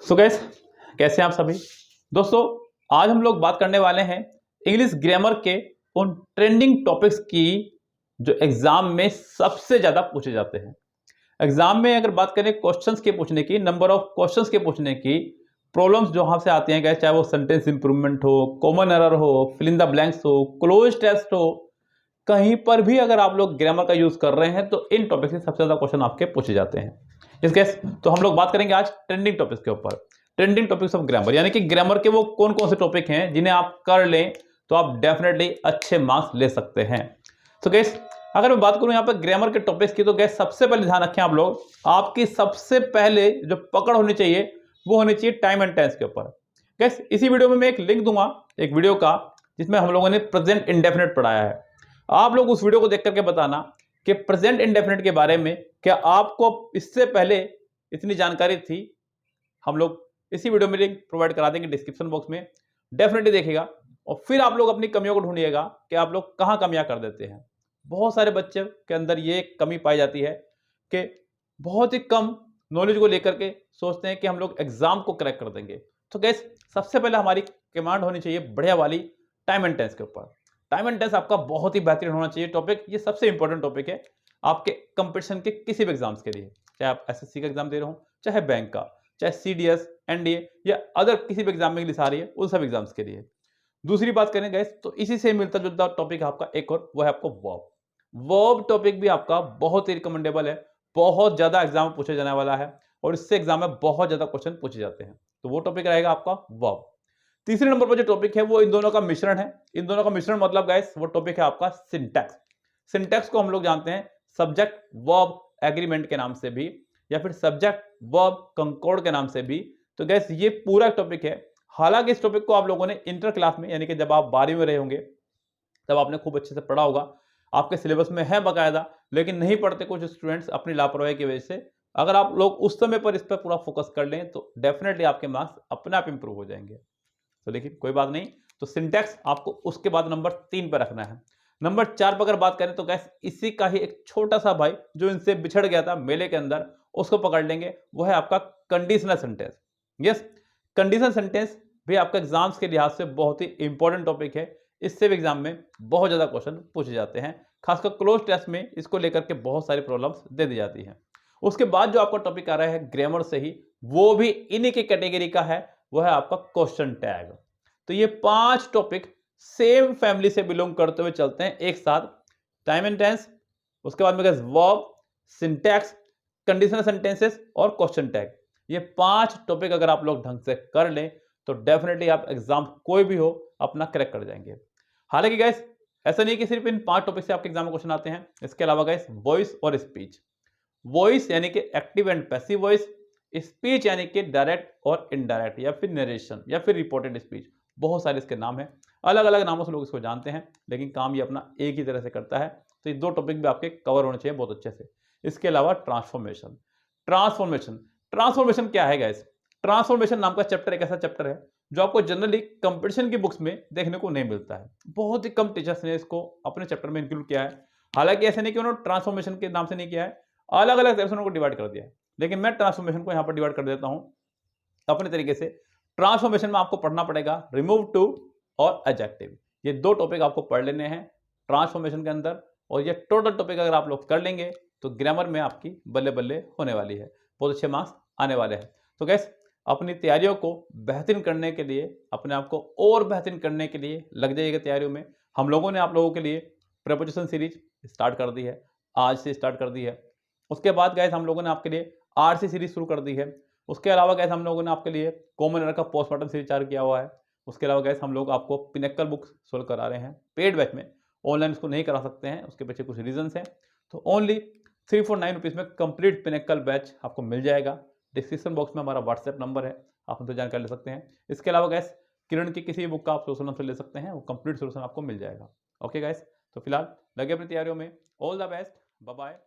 सो gas, कैसे हैं आप सभी दोस्तों। आज हम लोग बात करने वाले हैं इंग्लिश ग्रामर के उन ट्रेंडिंग टॉपिक्स की जो एग्जाम में सबसे ज्यादा पूछे जाते हैं। एग्जाम में अगर बात करें क्वेश्चंस के पूछने की, नंबर ऑफ क्वेश्चंस के पूछने की, प्रॉब्लम्स जो यहाँ से आती हैं गैस, चाहे वो सेंटेंस इंप्रूवमेंट हो, कॉमन एरर हो, फिल इन द ब्लैंक्स हो, क्लोज टेस्ट हो, कहीं पर भी अगर आप लोग ग्रामर का यूज कर रहे हैं तो इन टॉपिक से सबसे ज्यादा क्वेश्चन आपके पूछे जाते हैं। इस केस तो हम लोग बात करेंगे आज ट्रेंडिंग टॉपिक्स के ऊपर, ट्रेंडिंग टॉपिक्स ऑफ ग्रामर, यानी कि ग्रामर के वो कौन कौन से टॉपिक हैं जिन्हें आप कर लें तो आप डेफिनेटली अच्छे मार्क्स ले सकते हैं। तो गैस, अगर मैं बात करूं यहाँ पर ग्रामर के टॉपिक्स की, तो गैस सबसे पहले ध्यान रखें आप लोग, आपकी सबसे पहले जो पकड़ होनी चाहिए वो होनी चाहिए टाइम एंड टेंस के ऊपर। गैस इसी वीडियो में मैं एक लिंक दूंगा एक वीडियो का जिसमें हम लोगों ने प्रेजेंट इंडेफिनिट पढ़ाया है। आप लोग उस वीडियो को देख करके बताना कि प्रेजेंट इंडेफिनिट के बारे में क्या आपको इससे पहले इतनी जानकारी थी। हम लोग इसी वीडियो में लिंक प्रोवाइड करा देंगे डिस्क्रिप्शन बॉक्स में, डेफिनेटली देखिएगा और फिर आप लोग अपनी कमियों को ढूंढिएगा कि आप लोग कहां कमियां कर देते हैं। बहुत सारे बच्चे के अंदर ये कमी पाई जाती है कि बहुत ही कम नॉलेज को लेकर के सोचते हैं कि हम लोग एग्जाम को क्रैक कर देंगे। तो गैस सबसे पहले हमारी कमांड होनी चाहिए बढ़िया वाली टाइम एंड टेंस के ऊपर। टाइम एंड टेंस आपका बहुत ही बेहतरीन होना चाहिए टॉपिक। ये सबसे इंपॉर्टेंट टॉपिक है आपके कंपटीशन के किसी भी एग्जाम्स के लिए, चाहे आप एसएससी का एग्जाम दे रहे हो, चाहे बैंक का, चाहे सीडीएस, एनडीए या अदर किसी भी एग्जाम में इंग्लिश आ रही है उन सब एग्जाम्स के लिए। दूसरी बात करें गैस, तो इसी से मिलता जुलता टॉपिक है आपका एक और, वो है आपको वर्ब। वर्ब टॉपिक भी आपका बहुत ही रिकमेंडेबल है, बहुत ज्यादा एग्जाम में पूछा जाने वाला है और इससे एग्जाम में बहुत ज्यादा क्वेश्चन पूछे जाते हैं। तो वो टॉपिक रहेगा आपका वर्ब। तीसरे नंबर पर जो टॉपिक है वो इन दोनों का मिश्रण है। इन दोनों का मिश्रण मतलब गाइस वो टॉपिक है आपका सिंटैक्स। सिंटैक्स को हम लोग जानते हैं सब्जेक्ट वर्ब एग्रीमेंट के नाम से भी, या फिर सब्जेक्ट वर्ब कंकॉर्ड के नाम से भी। तो गैस ये पूरा टॉपिक है। हालांकि इस टॉपिक को आप लोगों ने इंटर क्लास में, यानी कि जब आप 12वीं में रहे होंगे तब आपने खूब अच्छे से पढ़ा होगा, आपके सिलेबस में है बाकायदा, लेकिन नहीं पढ़ते कुछ स्टूडेंट्स अपनी लापरवाही की वजह से। अगर आप लोग उस समय पर इस पर पूरा फोकस कर लें तो डेफिनेटली आपके मार्क्स अपने आप इंप्रूव हो जाएंगे। तो लेकिन कोई बात नहीं, तो सिंटैक्स आपको उसके बाद नंबर 3 पर रखना है। नंबर 4 पर अगर बात करें तो गैस इसी का ही एक छोटा सा भाई जो इनसे बिछड़ गया था मेले के अंदर, उसको पकड़ लेंगे, वो है आपका conditional sentence. Yes, conditional sentence भी आपका एग्जाम्स के लिहाज से बहुत ही इंपॉर्टेंट टॉपिक है। इससे भी एग्जाम में बहुत ज्यादा क्वेश्चन पूछे जाते हैं, खासकर क्लोज टेस्ट में इसको लेकर के बहुत सारी प्रॉब्लम्स दे दी जाती हैं। उसके बाद जो आपका टॉपिक आ रहा है ग्रामर से ही, वो भी इन्हीं की कैटेगरी का है, वो है आपका क्वेश्चन टैग। तो ये 5 टॉपिक सेम फैमिली से बिलोंग करते हुए चलते हैं एक साथ। टाइम एंड टेंस, उसके बाद में वर्ब, सिंटैक्स, कंडीशनल सेंटेंसेस और क्वेश्चन टैग। ये 5 टॉपिक अगर आप लोग ढंग से कर लें तो डेफिनेटली आप एग्जाम कोई भी हो अपना क्रैक कर जाएंगे। हालांकि गाइस ऐसा नहीं कि सिर्फ इन 5 टॉपिक से आपके एग्जाम में क्वेश्चन आते हैं, इसके अलावा गाइस वॉइस और स्पीच। वॉइस यानी कि active and passive voice, speech यानी कि डायरेक्ट और इनडायरेक्ट, या फिर नरेशन, या फिर रिपोर्टेड स्पीच। बहुत सारे इसके नाम हैं, अलग अलग नामों से लोग इसको जानते हैं, लेकिन काम ये अपना एक ही तरह से करता है। तो ये 2 टॉपिक भी आपके कवर होने चाहिए बहुत अच्छे से। इसके अलावा ट्रांसफॉर्मेशन। ट्रांसफॉर्मेशन ट्रांसफॉर्मेशन क्या है गाइस? ट्रांसफॉर्मेशन नाम का चैप्टर एक ऐसा चैप्टर है जो आपको जनरली कंपटीशन की बुक्स में देखने को नहीं मिलता है। बहुत ही कम टीचर्स ने इसको अपने चैप्टर में इंक्लूड किया है। हालांकि ऐसे नहीं कि उन्होंने ट्रांसफॉर्मेशन के नाम से नहीं किया है, अलग अलग तरह से उनको डिवाइड कर दिया है, लेकिन मैं ट्रांसफॉर्मेशन को यहां पर डिवाइड कर देता हूं अपने तरीके से। ट्रांसफॉर्मेशन में आपको पढ़ना पड़ेगा रिमूव टू और एडजेक्टिव। ये 2 टॉपिक आपको पढ़ लेने हैं ट्रांसफॉर्मेशन के अंदर, और ये टोटल टॉपिक अगर आप लोग कर लेंगे तो ग्रामर में आपकी बल्ले बल्ले होने वाली है, बहुत अच्छे मार्क्स आने वाले हैं। तो गैस अपनी तैयारियों को बेहतरीन करने के लिए, अपने आप को और बेहतरीन करने के लिए लग जाइएगा तैयारियों में। हम लोगों ने आप लोगों के लिए प्रिपरेशन सीरीज स्टार्ट कर दी है, आज से स्टार्ट कर दी है। उसके बाद गैस हम लोगों ने आपके लिए आरसी सीरीज शुरू कर दी है। उसके अलावा गैस हम लोगों ने आपके लिए कॉमन एरर का पोस्टमार्टम सीरीज चालू किया हुआ है। उसके अलावा गैस हम लोग आपको पिनेक्कल बुक सोल्व करा रहे हैं पेड बैच में। ऑनलाइन इसको नहीं करा सकते हैं, उसके पीछे कुछ रीजंस हैं। तो ओनली 349 रुपीज़ में कंप्लीट पिनेक्कल बैच आपको मिल जाएगा। डिस्क्रिप्शन बॉक्स में हमारा व्हाट्सएप नंबर है, आप हमसे जानकारी ले सकते हैं। इसके अलावा गैस किरण की किसी भी बुक का आप सोल्यूशन हमसे ले सकते हैं, वो कंप्लीट सोल्यूशन आपको मिल जाएगा। ओके गैस, तो फिलहाल लगे अपनी तैयारियों में। All the best, bye bye.